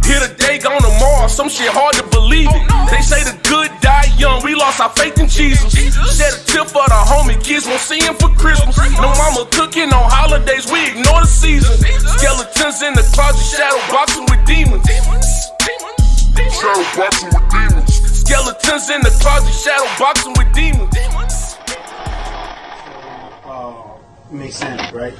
Here today, gone tomorrow, some shit hard to believe it. They say the good die young, we lost our faith in Jesus. Shed a tip for the homie, kids won't see him for Christmas. No mama cooking on holidays, we ignore the season. Skeletons in the closet, shadow boxing with demons. Shadow boxing with demons. Skeletons in the closet, shadow boxing with demons. Makes sense, right?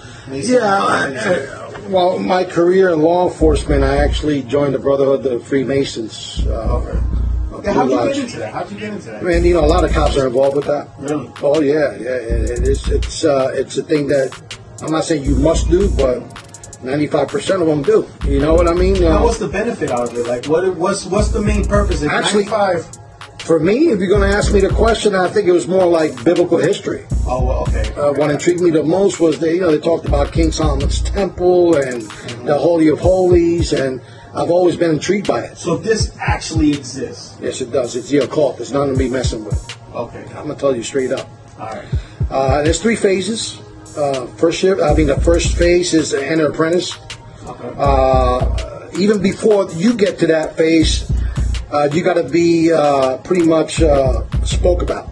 Well, my career in law enforcement, I actually joined the Brotherhood of Freemasons. How'd you get into that? How'd you get into that? Man, you know, a lot of cops are involved with that. Really? Oh yeah. It's a thing that I'm not saying you must do, but 95% of them do. You know what I mean? Now, what's the benefit out of it? Like, what's the main purpose? If Actually, 95. For me, if you're going to ask me the question, I think it was more like biblical history. Oh, well, okay. What intrigued me the most was they talked about King Solomon's temple and the Holy of Holies, and I've always been intrigued by it. So this actually exists? Yes, it does. It's the occult. It's nothing to be messing with. Okay. I'm going to tell you straight up. All right. There's 3 phases. The first phase is enter apprentice. Okay. Even before you get to that phase, you got to be pretty much spoke about.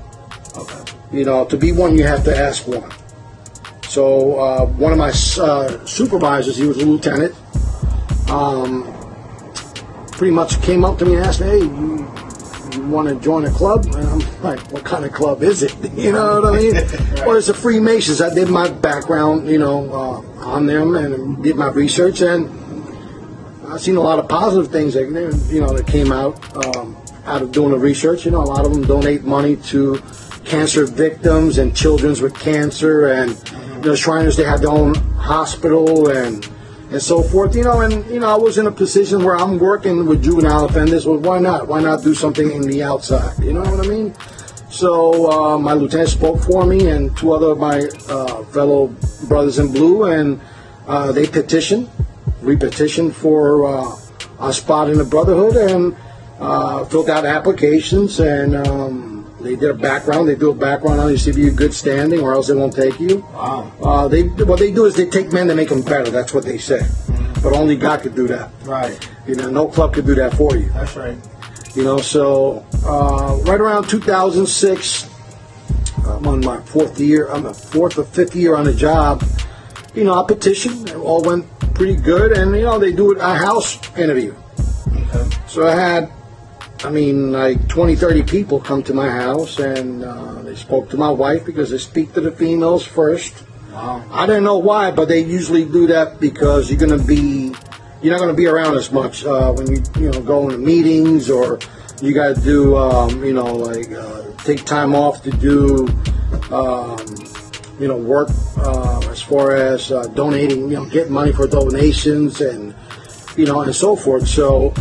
Okay. To be one, you have to ask one. So one of my supervisors, he was a lieutenant, pretty much came up to me and asked me, hey, you want to join a club? And I'm like, what kind of club is it? You know what I mean? Right. Well, it's the Freemasons. I did my background, on them and did my research, and I've seen a lot of positive things that came out of doing the research. A lot of them donate money to cancer victims and children with cancer, and Shriners, they have their own hospital and so forth. I was in a position where I'm working with juvenile offenders. Well, why not? Why not do something in the outside? You know what I mean? So my lieutenant spoke for me and 2 other of my fellow brothers in blue, and they we petitioned for a spot in the Brotherhood, and filled out applications, and they did a background. They do a background on you, see if you're good standing, or else they won't take you. Wow. What they do is they take men to make them better. That's what they say. But only God could do that. Right. No club could do that for you. That's right. So right around 2006, I'm on my 4th year. I'm a 4th or 5th year on the job. I petitioned. It all went pretty good, and they do a house interview. Okay. So I had, like 20, 30 people come to my house, and they spoke to my wife because they speak to the females first. Wow. I didn't know why, but they usually do that because you're not going to be around as much when you go into meetings, or you got to do take time off to do work as far as donating, getting money for donations and and so forth. So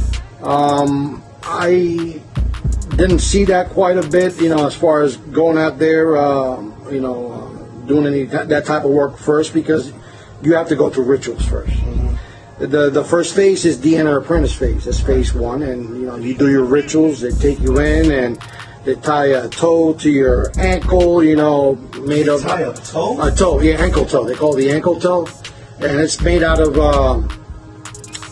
I didn't see that quite a bit, as far as going out there, doing any that type of work first, because you have to go through rituals first. The first phase is the enter apprentice phase. That's phase 1, and you do your rituals. They take you in and they tie a toe to your ankle, made of tie a toe? A toe, yeah, ankle toe. They call it the ankle toe, and it's made out of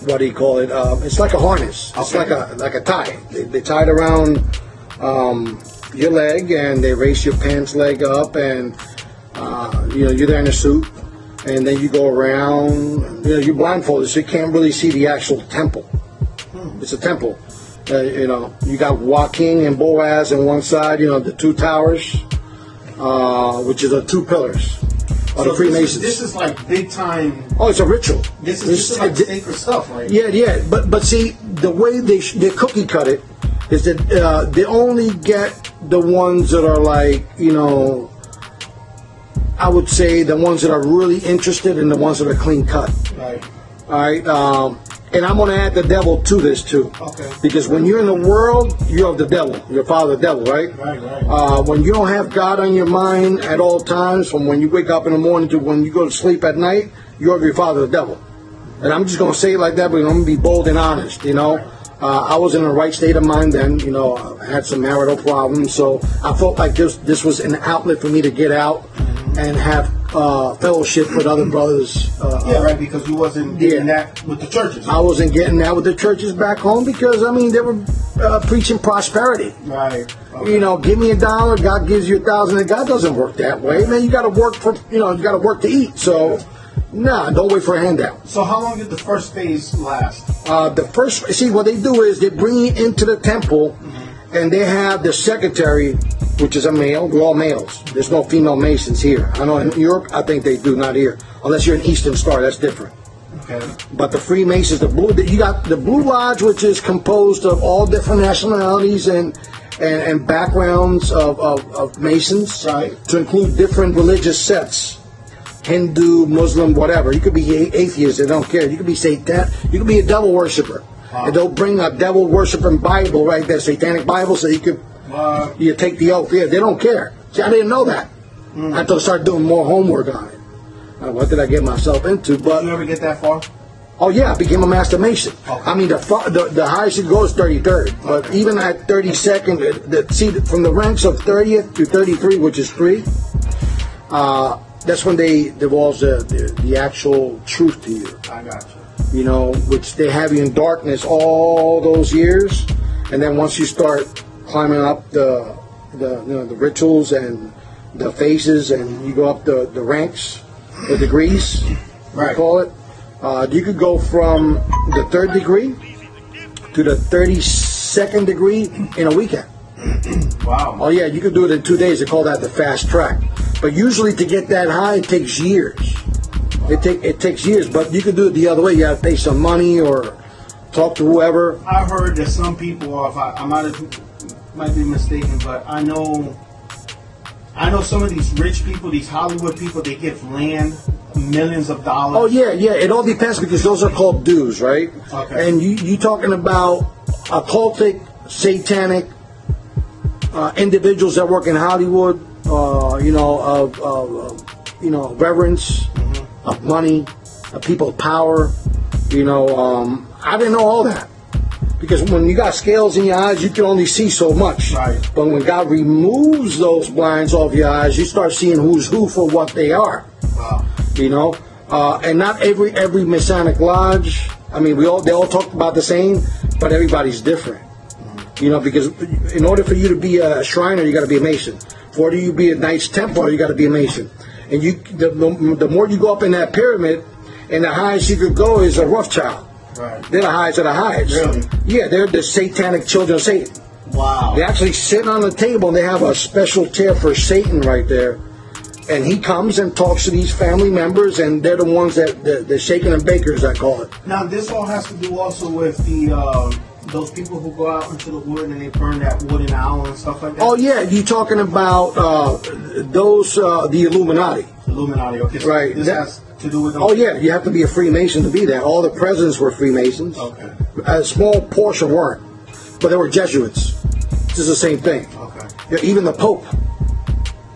what do you call it? It's like a harness. It's like a tie. They tie it around your leg, and they raise your pants leg up, and you're there in a suit, and then you go around. You're blindfolded, so you can't really see the actual temple. It's a temple. You got Joaquin and Boaz on one side. The 2 towers, which is the 2 pillars. The Freemasons. This is like big time. Oh, it's a ritual. This is like sacred stuff, right? Yeah. But see, the way they cookie cut it is that they only get the ones that are like, I would say the ones that are really interested and the ones that are clean cut. Right. All right. And I'm going to add the devil to this too. Okay. Because when you're in the world, you're of the devil. Your father, the devil, right? Right. When you don't have God on your mind at all times, from when you wake up in the morning to when you go to sleep at night, you're of your father, the devil. And I'm just going to say it like that, but I'm going to be bold and honest, I was in the right state of mind then, I had some marital problems, so I felt like this was an outlet for me to get out and have fellowship with other brothers. Yeah, right, because you wasn't getting that with the churches. I wasn't getting that with the churches back home because, I mean, they were preaching prosperity. Right. Okay. You know, give me $1, God gives you 1,000, and God doesn't work that way. Man, you got to work for, you got to work to eat. So, nah, don't wait for a handout. So how long did the first phase last? See, what they do is they bring you into the temple, and they have the secretary, which is a male. We're all males. There's no female Masons here. I know in Europe, I think they do, not here. Unless you're an Eastern Star, that's different. Okay. But the Freemasons, you got the Blue Lodge, which is composed of all different nationalities and backgrounds of Masons, right, to include different religious sets. Hindu, Muslim, whatever. You could be atheist, they don't care. You could be Satan, you could be a devil worshiper. Wow. And they'll bring a devil worshiping Bible, right, that satanic Bible, so you could you take the oath. Yeah, they don't care. See, I didn't know that until I started doing more homework on it. What did I get myself into? But did you ever get that far? Oh yeah, I became a Master Mason. Okay. I mean, the highest you go is 33rd, but even at 32nd, see, from the ranks of 30th to 33, which is 3, that's when they divulge the actual truth to you. I got you. You know, which they have you in darkness all those years, and then once you start climbing up the rituals and the phases, and you go up the ranks, the degrees, right, we call it. You could go from the 3rd degree to the 32nd degree in a weekend. Wow. Oh yeah, you could do it in 2 days. They call that the fast track. But usually to get that high, it takes years. It takes years, but you could do it the other way. You have to pay some money or talk to whoever. I heard that some people, or if I might be mistaken, but I know some of these rich people, these Hollywood people, they give land, millions of dollars. Oh yeah. It all depends because those are called dues, right? Okay. And you talking about occultic, satanic individuals that work in Hollywood, reverence, of money, of people of power. I didn't know all that. Because when you got scales in your eyes, you can only see so much. Right. But when God removes those blinds off your eyes, you start seeing who's who for what they are. Wow. And not every Masonic lodge. I mean, they all talk about the same, but everybody's different. Because in order for you to be a Shriner, you got to be a Mason. For you to be a Knights Templar, you got to be a Mason. And the more you go up in that pyramid, and the highest you could go is a Rothschild. Right. They're the highest of the highest. Really? Yeah, they're the satanic children of Satan. Wow. They actually sit on the table and they have a special chair for Satan right there. And he comes and talks to these family members, and they're the ones the shaking and bakers, I call it. Now, this all has to do also with those people who go out into the wood and they burn that wooden owl and stuff like that? Oh, yeah. You're talking about the Illuminati. Illuminati, okay. So right. This has to do with... Oh, yeah. You have to be a Freemason to be that. All the presidents were Freemasons. Okay. A small portion weren't. But they were Jesuits. This is the same thing. Okay. Even the Pope.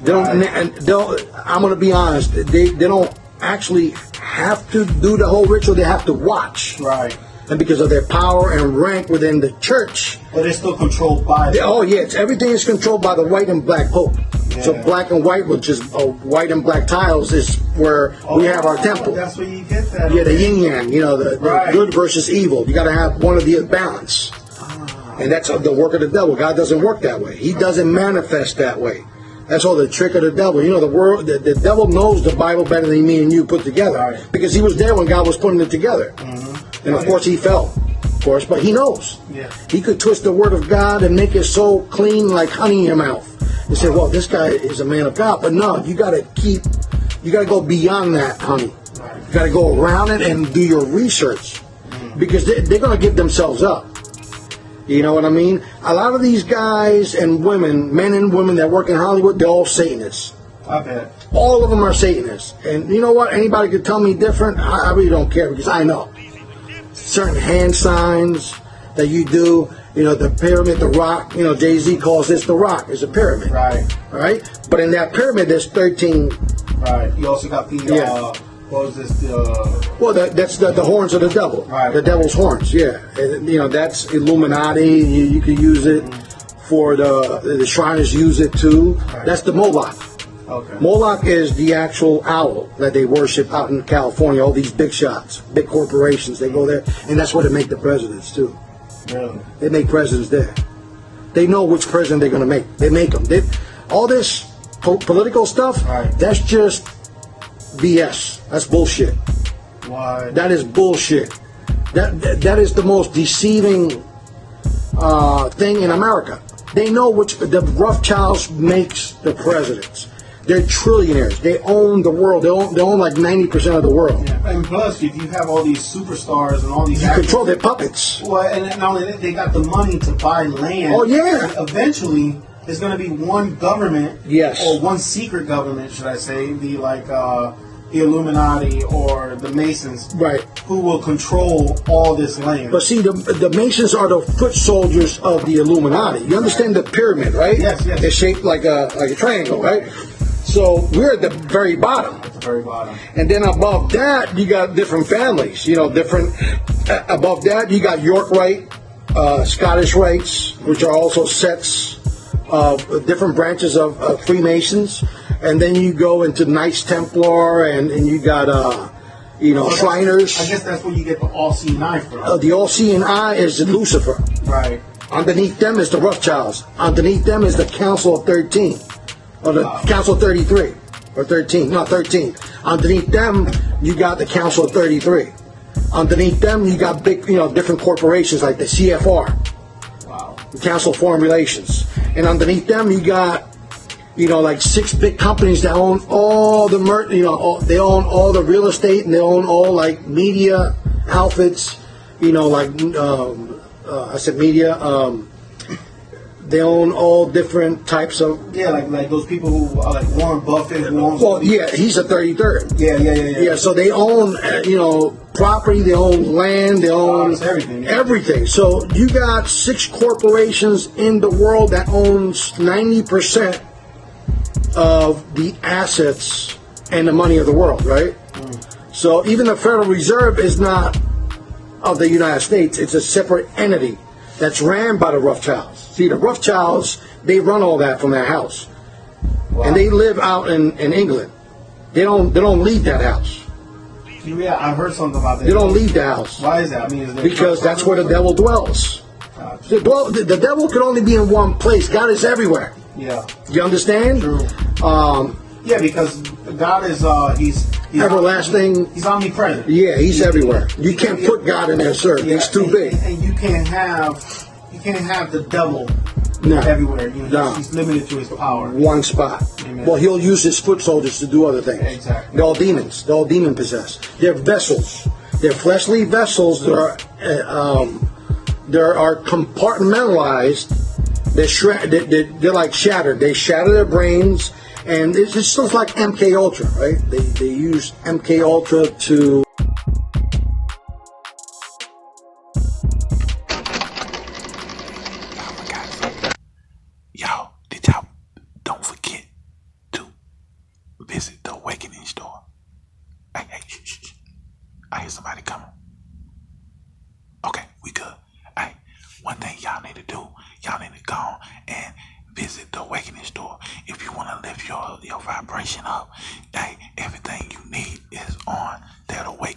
I'm going to be honest. They don't actually have to do the whole ritual. They have to watch. Right. And because of their power and rank within the church. But they're still controlled by... everything is controlled by the white and black Pope. Yeah. So black and white, which is white and black tiles, is where we have our temple. That's where you get that. Yeah, the yin yang, the good versus evil. You got to have one of the balance. And that's the work of the devil. God doesn't work that way. He doesn't manifest that way. That's all the trick of the devil. The devil knows the Bible better than me and you put together. Right. Because he was there when God was putting it together. Mm-hmm. And of course he fell. Of course, but he knows. Yeah. He could twist the word of God and make it so clean like honey in your mouth. And say, well, this guy is a man of God. But no, you got to go beyond that, honey. Right. You got to go around it and do your research. Mm-hmm. Because they're going to give themselves up. You know what I mean? A lot of these guys and women, men and women that work in Hollywood, they're all Satanists. I bet. All of them are Satanists. And you know what? Anybody could tell me different. I really don't care because I know. Certain hand signs that you do, the pyramid, the rock, Jay-Z calls this the rock. It's a pyramid. Right. Right? But in that pyramid, there's 13. Right. You also got the... What was this? Well, that's the horns of the devil. Right. The devil's horns, yeah. And, that's Illuminati. You can use it for the Shriners use it too. Right. That's the Moloch. Okay. Moloch is the actual owl that they worship out in California. All these big shots, big corporations, they go there, and that's where they make the presidents too. Really? They make presidents there. They know which president they're going to make. They make them. All this political stuff, right, that's just BS. That's bullshit. Why? That is bullshit. That is the most deceiving thing in America. They know which the Rothschilds makes the presidents. They're trillionaires. They own the world. They own like 90% of the world. Yeah. And plus, if you have all these superstars and all these You actors, control their puppets. well, and not only that, they got the money to buy land. Oh, yeah. Eventually, there's going to be one government, Yes, or one secret government, should I say, the Illuminati or the Masons, right, who will control all this land. But see, the Masons are the foot soldiers of the Illuminati. You understand the pyramid, right? Yes, yes. It's shaped like a triangle, right? So we're at the very bottom. At the very bottom. And then above that, you got different families. You know, different. Above that, you got York Rite, Scottish Rites, which are also sets of different branches of Freemasons. And then you go into Knights Templar, and you got Shriners. I guess that's where you get the all-seeing eye from. The all-seeing eye is Lucifer. Right. Underneath them is the Rothschilds. Underneath them is the Council of 13. Or the Council of 33. Or 13. No, 13. Underneath them, you got the Council of 33. Underneath them, you got big, different corporations like the CFR. Wow. The Council of Foreign Relations. And underneath them, you got, like 6 big companies that own all the, they own all the real estate, and they own all, like, media outfits, I said media, they own all different types of... Yeah, like those people who are like Warren Buffett. Well, yeah, he's a 33rd. Yeah. Yeah, so they own, property, they own land, they own everything. So you got 6 corporations in the world that owns 90% of the assets and the money of the world, right? So even the Federal Reserve is not of the United States. It's a separate entity that's ran by the Rothschilds. See, the Rothschilds, they run all that from their house. Wow. And they live out in England. They don't leave that house. Yeah, I heard something about that. They don't leave the house. Why is that? I mean, because that's where the devil dwells. Gotcha. The devil can only be in one place. God is everywhere. Yeah. You understand? True. Yeah, because God is he's everlasting. He's omnipresent. Yeah, he's everywhere. You can't put God in there, sir. Yeah, it's too big. And you can't have the devil everywhere. He's limited to his power. One spot. Amen. Well, he'll use his foot soldiers to do other things. Exactly. They're all demons. They're all demon possessed. They're vessels. They're fleshly vessels that are compartmentalized. They're like shattered. They shatter their brains, and it's just like MK Ultra, right? They use MK Ultra to. Y'all, did y'all don't forget to visit the Awakening store. Hey, shh. I hear somebody coming. Okay, we good. Hey, one thing y'all need to do, y'all need to go and visit the Awakening store. If you want to lift your vibration up, hey, everything you need is on that Awakening.